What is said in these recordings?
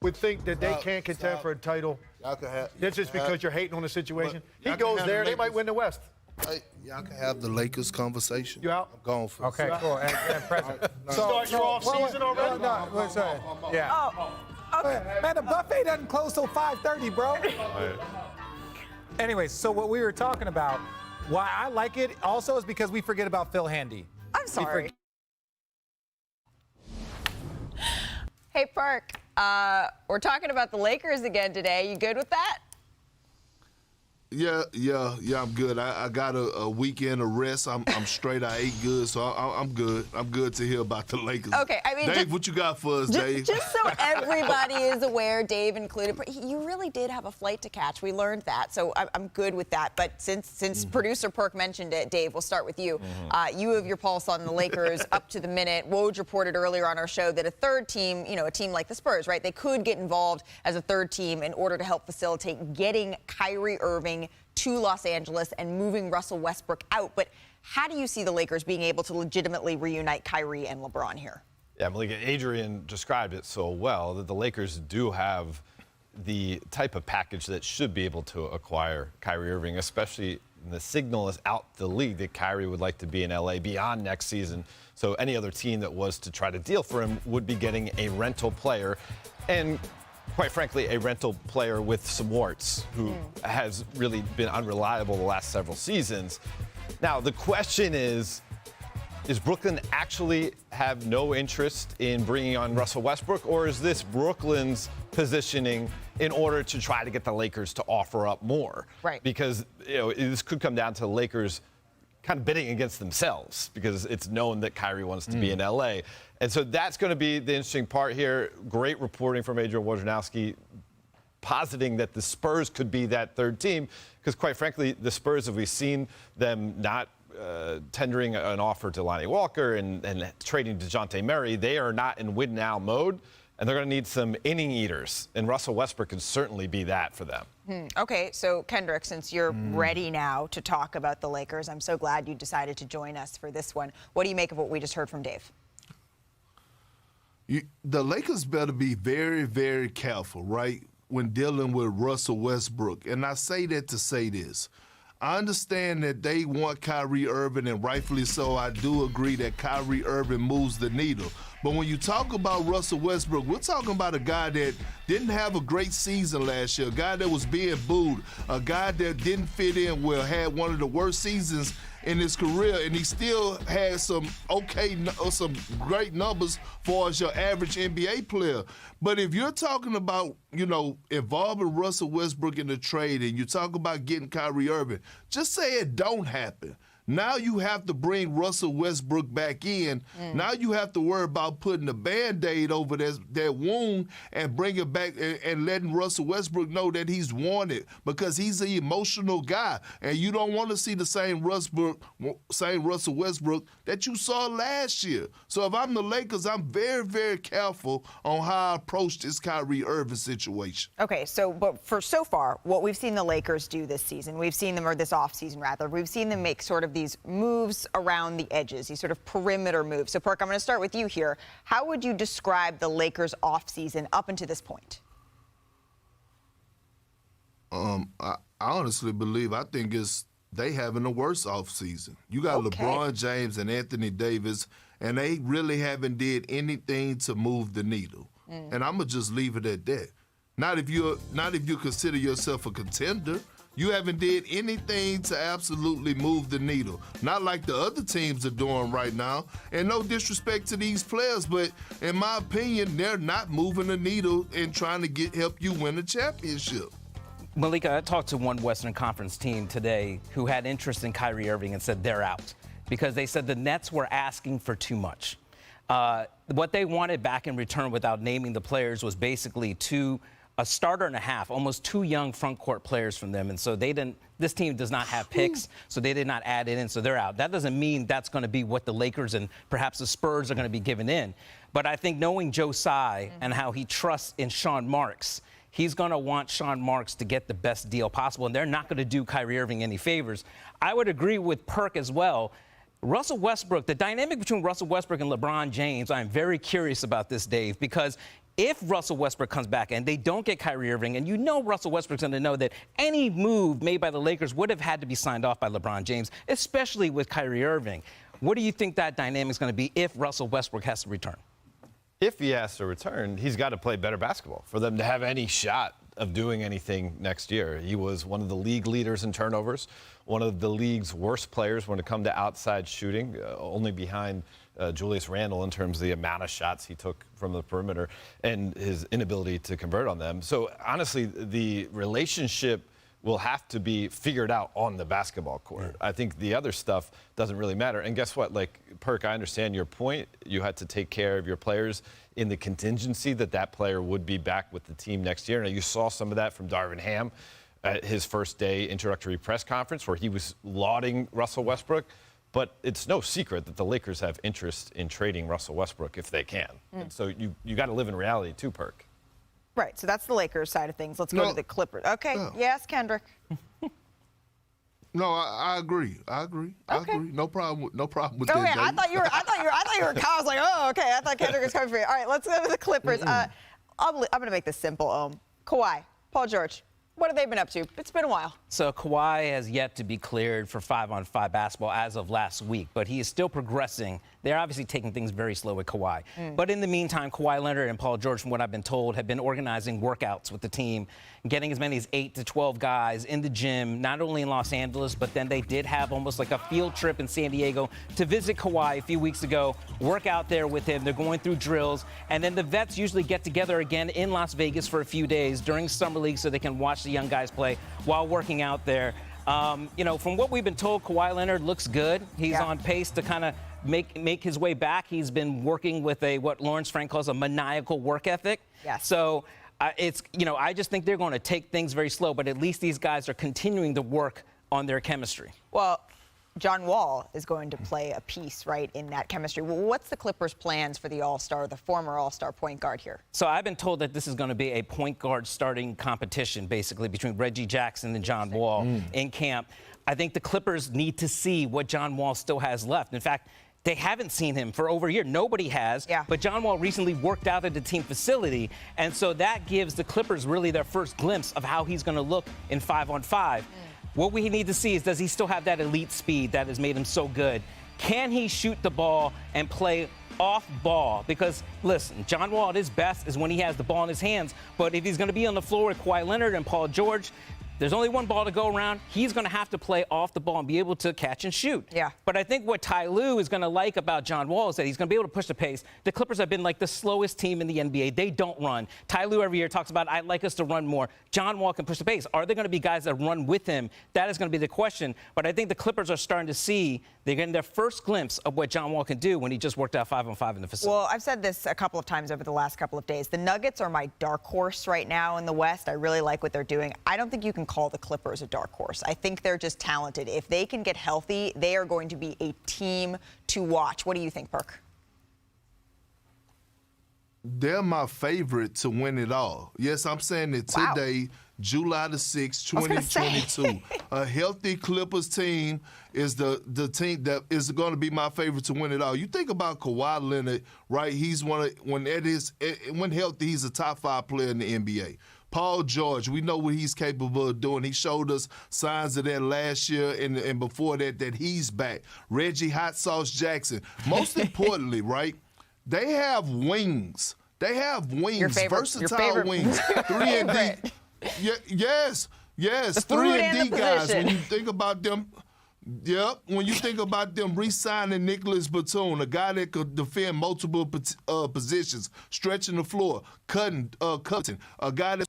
would think that they can't contend for a title. That's just because you're hating on the situation. He goes there, they might win the West. Hey, y'all can have the Lakers conversation. You out? I'm going for it. Okay, cool. And President. Start your off season already? Yeah. Oh, okay. Man, the buffet doesn't close till 5:30, bro. Anyways, so what we were talking about, why I like it also is because we forget about Phil Handy. I'm sorry. Hey, Perk, we're talking about the Lakers again today. You good with that? Yeah, I'm good. I got a weekend of rest. I'm straight. I ate good, so I'm good. I'm good to hear about the Lakers. Okay, I mean, Dave, what you got for us, Dave? Just so everybody is aware, Dave included, you really did have a flight to catch. We learned that, so I'm good with that. But since producer Perk mentioned it, Dave, we'll start with you. You have your pulse on the Lakers up to the minute. Woj reported earlier on our show that a third team, a team like the Spurs, right, they could get involved as a third team in order to help facilitate getting Kyrie Irving to Los Angeles and moving Russell Westbrook out. But how do you see the Lakers being able to legitimately reunite Kyrie and LeBron here? Yeah, Malika, Adrian described it so well that the Lakers do have the type of package that should be able to acquire Kyrie Irving, especially the signal is out the league that Kyrie would like to be in LA beyond next season. So any other team that was to try to deal for him would be getting a rental player. And quite frankly, a rental player with some warts who has really been unreliable the last several seasons. Now, the question is Brooklyn actually have no interest in bringing on Russell Westbrook, or is this Brooklyn's positioning in order to try to get the Lakers to offer up more? Right. Because, this could come down to the Lakers kind of bidding against themselves because it's known that Kyrie wants to be in LA. And so that's going to be the interesting part here. Great reporting from Adrian Wojnarowski positing that the Spurs could be that third team because, quite frankly, the Spurs, have we seen them not tendering an offer to Lonnie Walker and trading DeJounte Murray, they are not in win-now mode, and they're going to need some inning eaters, and Russell Westbrook can certainly be that for them. Okay, so Kendrick, since you're ready now to talk about the Lakers, I'm so glad you decided to join us for this one. What do you make of what we just heard from Dave? The Lakers better be very, very careful, right, when dealing with Russell Westbrook. And I say that to say this. I understand that they want Kyrie Irving, and rightfully so. I do agree that Kyrie Irving moves the needle. But when you talk about Russell Westbrook, we're talking about a guy that didn't have a great season last year, a guy that was being booed, a guy that didn't fit in well, had one of the worst seasons in his career, and he still had some great numbers for as your average NBA player. But if you're talking about, involving Russell Westbrook in the trade and you talk about getting Kyrie Irving, just say it don't happen. Now you have to bring Russell Westbrook back in. Now you have to worry about putting a Band-Aid over that wound and bring it back and letting Russell Westbrook know that he's wanted because he's an emotional guy. And you don't want to see the same Russell Westbrook that you saw last year. So if I'm the Lakers, I'm very, very careful on how I approach this Kyrie Irving situation. Okay, but for so far, what we've seen the Lakers do this season, we've seen them, or this offseason rather, we've seen them make sort of these moves around the edges, these sort of perimeter moves. So, Perk, I'm going to start with you here. How would you describe the Lakers' offseason up until this point? I honestly believe, I think they having the worst offseason. You got LeBron James and Anthony Davis, and they really haven't did anything to move the needle. And I'm going to just leave it at that. Not if you consider yourself a contender. You haven't did anything to absolutely move the needle. Not like the other teams are doing right now. And no disrespect to these players, but in my opinion, they're not moving the needle and trying to help you win a championship. Malika, I talked to one Western Conference team today who had interest in Kyrie Irving and said they're out because they said the Nets were asking for too much. What they wanted back in return without naming the players was basically a starter and a half, almost two young front court players from them. And so this team does not have picks, so they did not add it in, so they're out. That doesn't mean that's going to be what the Lakers and perhaps the Spurs are going to be giving in. But I think knowing Joe Tsai and how he trusts in Sean Marks, he's going to want Sean Marks to get the best deal possible, and they're not going to do Kyrie Irving any favors. I would agree with Perk as well. Russell Westbrook, the dynamic between Russell Westbrook and LeBron James, I'm very curious about this, Dave, because If Russell Westbrook comes back and they don't get Kyrie Irving, and you know Russell Westbrook's going to know that any move made by the Lakers would have had to be signed off by LeBron James, especially with Kyrie Irving. What do you think that dynamic's going to be if Russell Westbrook has to return? If he has to return, he's got to play better basketball for them to have any shot of doing anything next year. He was one of the league leaders in turnovers, one of the league's worst players when it comes to outside shooting, only behind Julius Randle in terms of the amount of shots he took from the perimeter and his inability to convert on them. So honestly, the relationship will have to be figured out on the basketball court. I think the other stuff doesn't really matter. And guess what? Like, Perk, I understand your point. You had to take care of your players in the contingency that that player would be back with the team next year. Now, you saw some of that from Darvin Ham at his first day introductory press conference where he was lauding Russell Westbrook. But it's no secret that the Lakers have interest in trading Russell Westbrook if they can. And so you got to live in reality too, Perk. Right, so that's the Lakers side of things. Let's go to the Clippers. Okay, yes, Kendrick. No, I agree. I agree. No problem with Go that. ahead. I thought you were. I was like, oh, okay. I thought Kendrick was coming for you. All right, let's go to the Clippers. I'm going to make this simple. Kawhi, Paul George. What have they been up to? It's been a while. So Kawhi has yet to be cleared for 5-on-5 basketball as of last week, but he is still progressing. They're obviously taking things very slow with Kawhi. But in the meantime, Kawhi Leonard and Paul George, from what I've been told, have been organizing workouts with the team, getting as many as 8 to 12 guys in the gym, not only in Los Angeles, but then they did have almost like a field trip in San Diego to visit Kawhi a few weeks ago, work out there with him. They're going through drills. And then the vets usually get together again in Las Vegas for a few days during Summer League so they can watch the young guys play while working out there. From what we've been told, Kawhi Leonard looks good. He's on pace to kind of make his way back. He's been working with what Lawrence Frank calls a maniacal work ethic. Yes. So I just think they're going to take things very slow, but at least these guys are continuing to work on their chemistry. Well, John Wall is going to play a piece, right, in that chemistry. Well, what's the Clippers' plans for the All-Star, the former All-Star point guard here? So I've been told that this is going to be a point guard starting competition, basically, between Reggie Jackson and John Wall in camp. I think the Clippers need to see what John Wall still has left. In fact, they haven't seen him for over a year. Nobody has. Yeah. But John Wall recently worked out at the team facility. And so that gives the Clippers really their first glimpse of how he's going to look in 5-on-5. What we need to see is, does he still have that elite speed that has made him so good? Can he shoot the ball and play off ball? Because, listen, John Wall at his best is when he has the ball in his hands. But if he's going to be on the floor with Kawhi Leonard and Paul George, there's only one ball to go around. He's going to have to play off the ball and be able to catch and shoot. Yeah. But I think what Ty Lue is going to like about John Wall is that he's going to be able to push the pace. The Clippers have been like the slowest team in the NBA. They don't run. Ty Lue every year talks about, I'd like us to run more. John Wall can push the pace. Are there going to be guys that run with him? That is going to be the question. But I think the Clippers are starting to see, they're getting their first glimpse of what John Wall can do when he just worked out 5-on-5 in the facility. Well, I've said this a couple of times over the last couple of days. The Nuggets are my dark horse right now in the West. I really like what they're doing. I don't think you can call the Clippers a dark horse. I think they're just talented. If they can get healthy, they are going to be a team to watch. What do you think, Perk? They're my favorite to win it all. Yes, I'm saying it today, July the 6th, 2022. A healthy Clippers team is the team that is going to be my favorite to win it all. You think about Kawhi Leonard, right? He's when healthy, he's a top 5 player in the NBA. Paul George, we know what he's capable of doing. He showed us signs of that last year and before that he's back. Reggie Hot Sauce Jackson. Most importantly, right, they have wings. They have wings, versatile wings. 3 and D. Yes. The 3 and D the guys. position. When you think about them, when you think about them re-signing Nicholas Batum, a guy that could defend multiple positions, stretching the floor, cutting, a guy that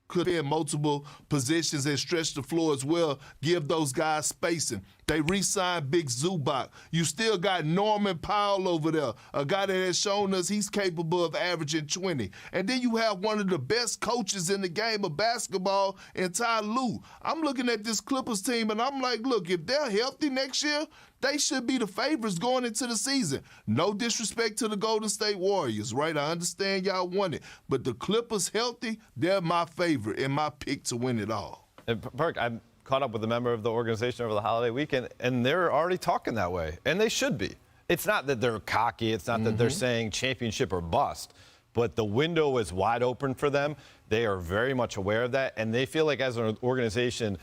could be in multiple positions and stretch the floor as well, give those guys spacing. They re-signed Big Zubac. You still got Norman Powell over there, a guy that has shown us he's capable of averaging 20. And then you have one of the best coaches in the game of basketball in Ty Lue. I'm looking at this Clippers team, and I'm like, look, if they're healthy next year, they should be the favorites going into the season. No disrespect to the Golden State Warriors, right? I understand y'all won it. But the Clippers healthy, they're my favorite and my pick to win it all. And Perk, I caught up with a member of the organization over the holiday weekend, and they're already talking that way, and they should be. it's not that they're cocky. It's not that they're saying championship or bust. But the window is wide open for them. They are very much aware of that. And they feel like as an organization,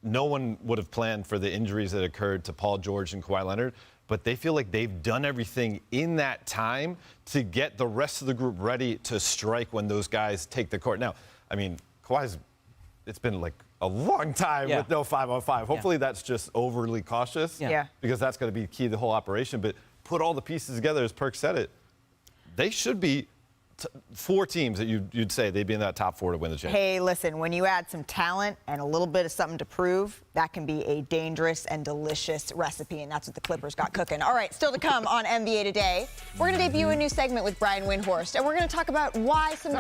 no one would have planned for the injuries that occurred to Paul George and Kawhi Leonard. But they feel like they've done everything in that time to get the rest of the group ready to strike when those guys take the court. Now, I mean, it's been like a long time with no 5-on-5. Hopefully that's just overly cautious because that's going to be key to the whole operation. But put all the pieces together, as Perk said it, they should be 4 teams that you'd say they'd be in that top 4 to win the championship. Hey, listen, when you add some talent and a little bit of something to prove, that can be a dangerous and delicious recipe, and that's what the Clippers got cooking. All right, still to come on NBA Today, we're going to debut a new segment with Brian Windhorst, and we're going to talk about why some